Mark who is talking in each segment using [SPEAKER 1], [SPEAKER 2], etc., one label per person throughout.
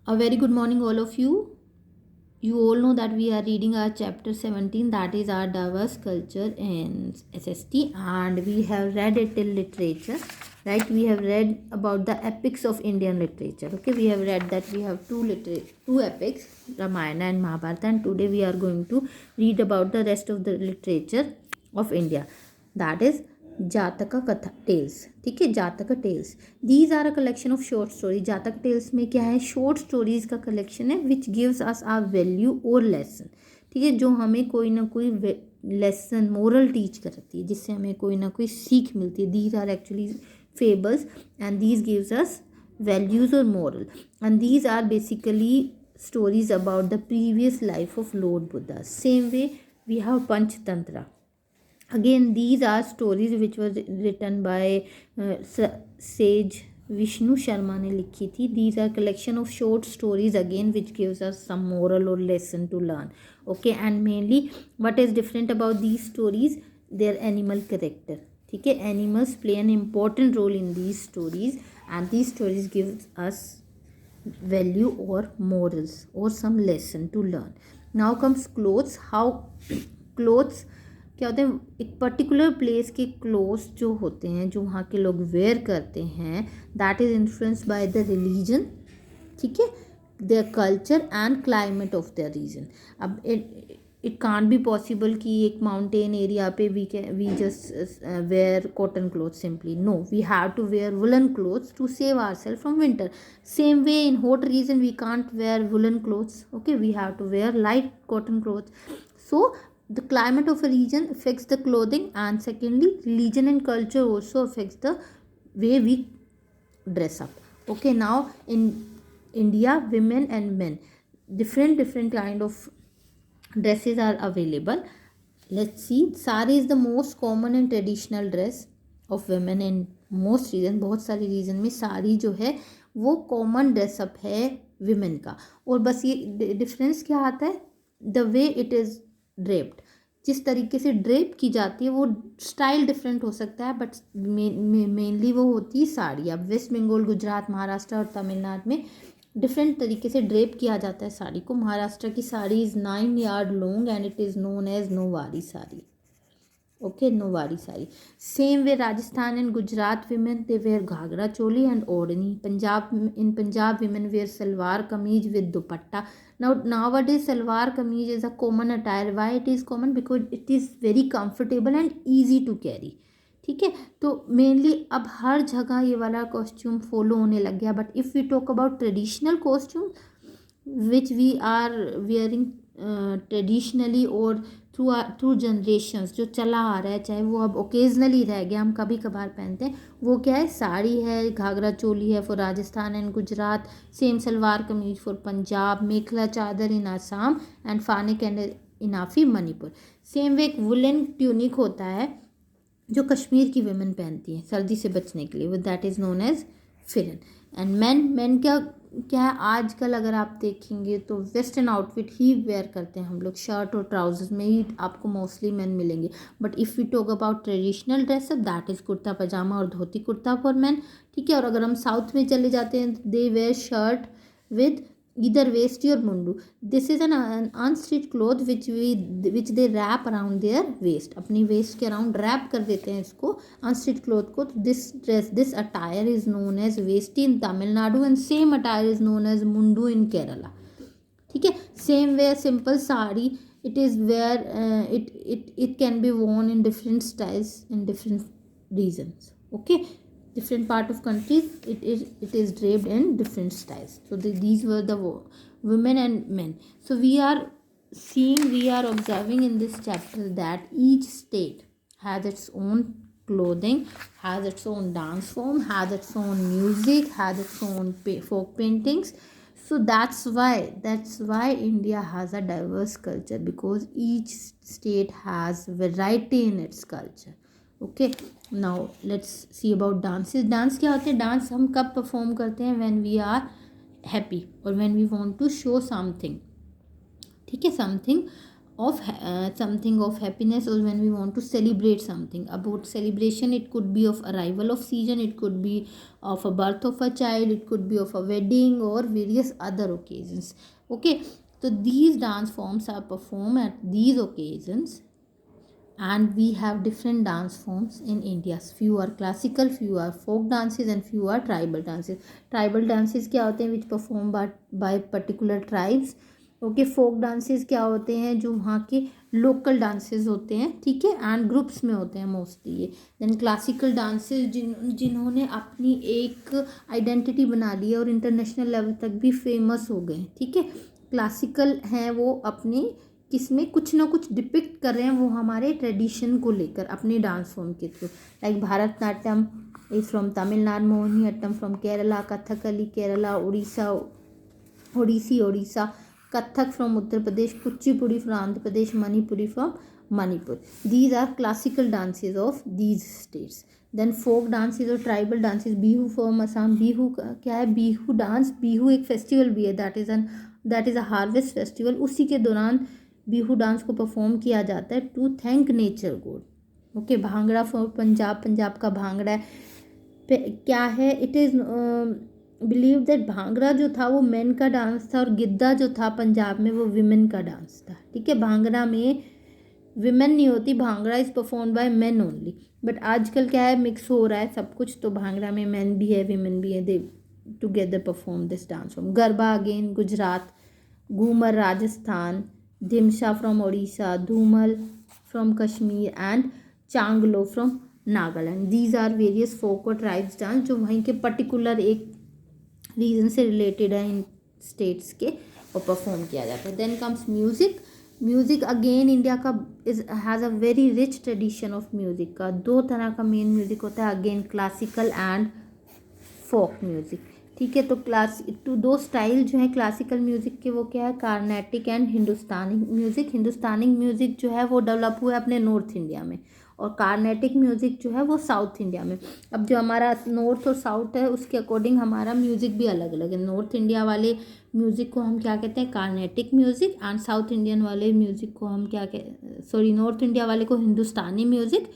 [SPEAKER 1] A very good morning, all of you. You all know that we are reading our chapter 17, that is our diverse culture and SST, and we have read it till literature, right? We have read about the epics of Indian literature. Okay, we have read that we have two epics, Ramayana and Mahabharata, and today we are going to read about the rest of the literature of India, that is जातका कथा tales. ठीक है, Jataka tales, these are a collection of short story. Jataka tales में क्या है, short stories का collection है which gives us a value और लेसन. ठीक है, जो हमें कोई ना कोई लेसन मोरल टीच करती है, जिससे हमें कोई ना कोई सीख मिलती है. These are actually fables and these gives us values और moral, and these are basically stories about the previous life of Lord Buddha. Same way we have Panchtantra. Again, these are stories which was written by sage Vishnu Sharma ने लिखी थी. These are collection of short stories again which gives us some moral or lesson to learn. Okay, and mainly what is different about these stories, their animal character. ठीक है, animals play an important role in these stories and these stories give us value or morals or some lesson to learn. Now comes clothes. How clothes क्या होते हैं, एक particular place के clothes जो होते हैं, जो वहाँ के लोग वेयर करते हैं, that is influenced by the religion. ठीक है, their culture and climate of their region. अब इट कांट बी पॉसिबल कि एक माउंटेन एरिया पे we just wear cotton cloth simply. No, we have to wear woollen clothes to save our self from winter. Same way in hot region we can't wear woollen clothes. Okay, we have to wear light cotton clothes. So the climate of a region affects the clothing, and secondly religion and culture also affects the way we dress up. Okay, now in India, women and men, different kind of dresses are available. Let's see. Sari is the most common and traditional dress of women in most region. बहुत सारे reason में साड़ी जो है वो common dress up है women का. और बस ये डिफरेंस क्या आता है, the way it is draped, जिस तरीके से ड्रेप की जाती है वो स्टाइल डिफरेंट हो सकता है, बट मेनली वो होती है साड़ी. अब वेस्ट बंगाल, गुजरात, महाराष्ट्र और तमिलनाडु में डिफरेंट तरीके से ड्रेप किया जाता है साड़ी को. महाराष्ट्र की sari is 9 yard long and it is known as Nauvari sari. Okay, Nauvari sari. Same way Rajasthan and Gujarat women they wear ghagra choli and odhni. Punjab women wear salwar kameez with dupatta. Nowadays salwar kameez is a common attire. Why it is common? Because it is very comfortable and easy to carry. ठीक है, तो mainly अब हर जगह ये वाला costume follow होने लग गया. But if we talk about traditional costume which we are wearing traditionally और थ्रू जनरेशन्स, जो चला आ रहा है, चाहे वो अब ओकेजनली रह गया, हम कभी कभार पहनते हैं, वो क्या है, साड़ी है, घाघरा चोली है for Rajasthan and Gujarat, same salwar kameez for Punjab, mekhela chador in Assam and phanek and innaphi Manipur. Same way एक वुलन ट्यूनिक होता है जो कश्मीर की वेमेन पहनती हैं सर्दी से बचने के लिए, वो दैट इज़ नोन एज फिरन. एंड मैन क्या है, आजकल अगर आप देखेंगे तो वेस्टर्न आउटफिट ही वेयर करते हैं हम लोग, शर्ट और ट्राउजर्स में ही आपको मोस्टली मैन मिलेंगे. But if we talk about traditional dress up, that is kurta pyjama और धोती कुर्ता फॉर मैन. ठीक है, और अगर हम साउथ में चले जाते हैं, they wear shirt with either vesti or mundu. This is an unstitched cloth which they wrap around their waist. अपनी waist के around wrap कर देते हैं इसको unstitched cloth को. This attire is known as vesti in Tamil Nadu and same attire is known as mundu in Kerala. ठीक है, same way simple sari, it is where it can be worn in different styles in different regions. Okay, different part of countries it is draped in different styles. So these were the women and men. So we are observing in this chapter that each state has its own clothing, has its own dance form, has its own music, has its own folk paintings. So that's why India has a diverse culture, because each state has variety in its culture. Okay, now let's see about dances. Dance क्या होते हैं, dance हम कब perform करते हैं, when we are happy और when we want to show something. ठीक है, something of something of happiness, or when we want to celebrate something. About celebration, it could be of arrival of season, it could be of a birth of a child, it could be of a wedding or various other occasions. Okay, so these dance forms are performed at these occasions, and we have different dance forms in India. Few are classical, few are folk dances, and few are tribal dances. Tribal dances क्या होते हैं? Which performed by particular tribes. Okay, folk dances क्या होते हैं? जो वहाँ के local dances होते हैं, ठीक है, एंड ग्रुप्स में होते हैं मोस्टली ये. देन क्लासिकल डांसेस जिन्होंने अपनी एक आइडेंटिटी बना ली है और इंटरनेशनल लेवल तक भी फेमस हो गए, ठीक है. क्लासिकल हैं वो अपने किसमें कुछ ना कुछ डिपिक्ट कर रहे हैं, वो हमारे ट्रेडिशन को लेकर अपने डांस फॉर्म के through. Like Bharatanatyam is from Tamil Nadu, Mohiniyattam from Kerala, Kathakali Kerala, Odissi Odisha, Kathak from Uttar Pradesh, Kuchipudi from Andhra Pradesh, Manipuri from Manipur. These are classical dances of these states. Then folk dances और tribal dances. Bihu from Assam. Bihu क्या है? बिहू डांस. बिहू एक फेस्टिवल भी है, that is a harvest festival. उसी के दौरान बिहू डांस को परफॉर्म किया जाता है to thank nature god. Okay, bhangra for Punjab. Punjab का भांगड़ा है क्या है? It is believe that bhangra जो था वो मेन का डांस था, और गिद्दा जो था पंजाब में वो विमेन का डांस था, ठीक है. भांगड़ा में विमेन नहीं होती, bhangra is perform by main only. But आजकल क्या है, मिक्स हो रहा है सब कुछ, तो भांगड़ा में मेन भी है, विमेन भी है, they together perform this dance form. Garba again Gujarat, Ghoomar Rajasthan, Dhimsa from Odisha, Dhumal from Kashmir, and Changlo from Nagaland. These are various folk और ट्राइब्स डांस जो वहीं के पर्टिकुलर एक रीजन से रिलेटेड है इन स्टेट्स के, और परफॉर्म किया जाता है. Then comes music. Music again India का has a very rich tradition of music का. दो तरह का मेन म्यूज़िक होता है, again classical and folk music, ठीक है. तो दो स्टाइल जो है क्लासिकल म्यूज़िक के, वो क्या है? Carnatic and Hindustani music. Hindustani music जो है वो डेवलप हुआ है अपने नॉर्थ इंडिया में, और कार्नेटिक म्यूज़िक जो है वो साउथ इंडिया में. अब जो हमारा नॉर्थ और साउथ है उसके अकॉर्डिंग हमारा म्यूज़िक भी अलग अलग है. नॉर्थ इंडिया वाले म्यूज़िक को हम क्या कहते हैं? Carnatic music. And south Indian वाले म्यूज़िक को हम क्या नॉर्थ इंडिया वाले को हिंदुस्तानी म्यूज़िक,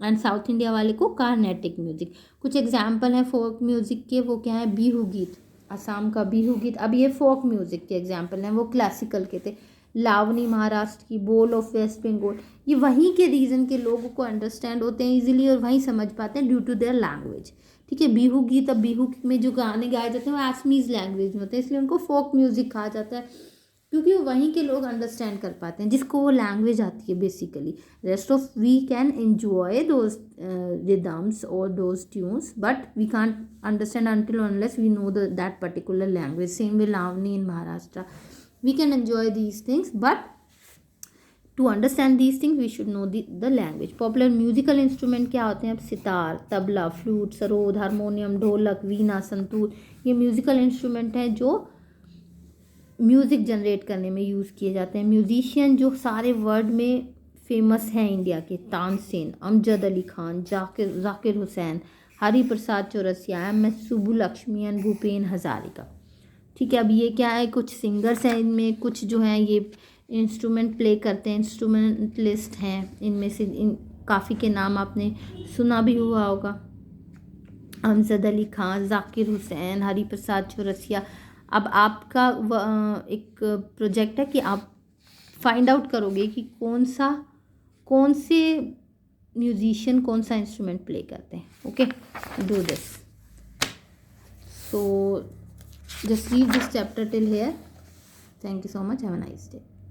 [SPEAKER 1] एंड साउथ इंडिया वाले को कार्नेटिक म्यूज़िक. कुछ एग्जाम्पल हैं फोक म्यूज़िक के, वो क्या है? बिहू गीत, असम का बिहू गीत. अब ये फोक म्यूज़िक के एग्जाम्पल हैं, वो क्लासिकल के थे. लावनी महाराष्ट्र की, बोल ऑफ वेस्ट बंगाल. ये वहीं के रीजन के लोगों को अंडरस्टैंड होते हैं इजीली, और वहीं समझ पाते हैं ड्यू टू देयर लैंग्वेज, ठीक है. बिहू गीत, अब बिहू में जो गाने गाए जाते हैं वो असमीज लैंग्वेज में होते हैं, इसलिए उनको फोक म्यूज़िक कहा जाता है, क्योंकि वो वहीं के लोग अंडरस्टैंड कर पाते हैं जिसको वो लैंग्वेज आती है basically. Rest of we can enjoy those rhythms और those tunes, but we can't understand until unless we know that particular language. Same way Lavani in Maharashtra. We can enjoy these things, but to understand these things we should know the language. Popular musical instrument क्या होते हैं? अब sitar, tabla, flute, sarod, harmonium, ढोलक, वीणा, संतूर. ये musical instrument हैं जो music generate करने में यूज़ किए जाते हैं. म्यूजिशियन जो सारे वर्ल्ड में फेमस हैं इंडिया के: तानसेन, अमजद अली खान, जाकिर हुसैन, हरि प्रसाद चौरसिया, MS सुब्बुलक्ष्मी एंड भूपेन हजारिका, ठीक है. अब ये क्या है? कुछ सिंगर्स हैं इनमें, कुछ जो हैं ये इंस्ट्रूमेंट प्ले करते हैं, इंस्ट्रूमेंटलिस्ट हैं. इनमें से काफ़ी के नाम आपने सुना भी हुआ होगा: अमजद अली खान, जाकिर हुसैन, हरि प्रसाद चौरसिया. अब आपका एक प्रोजेक्ट है कि आप फाइंड आउट करोगे कि कौन से म्यूजिशियन कौन सा इंस्ट्रूमेंट प्ले करते हैं. Okay, do this. So just read this chapter till here. Thank you so much. Have a nice day.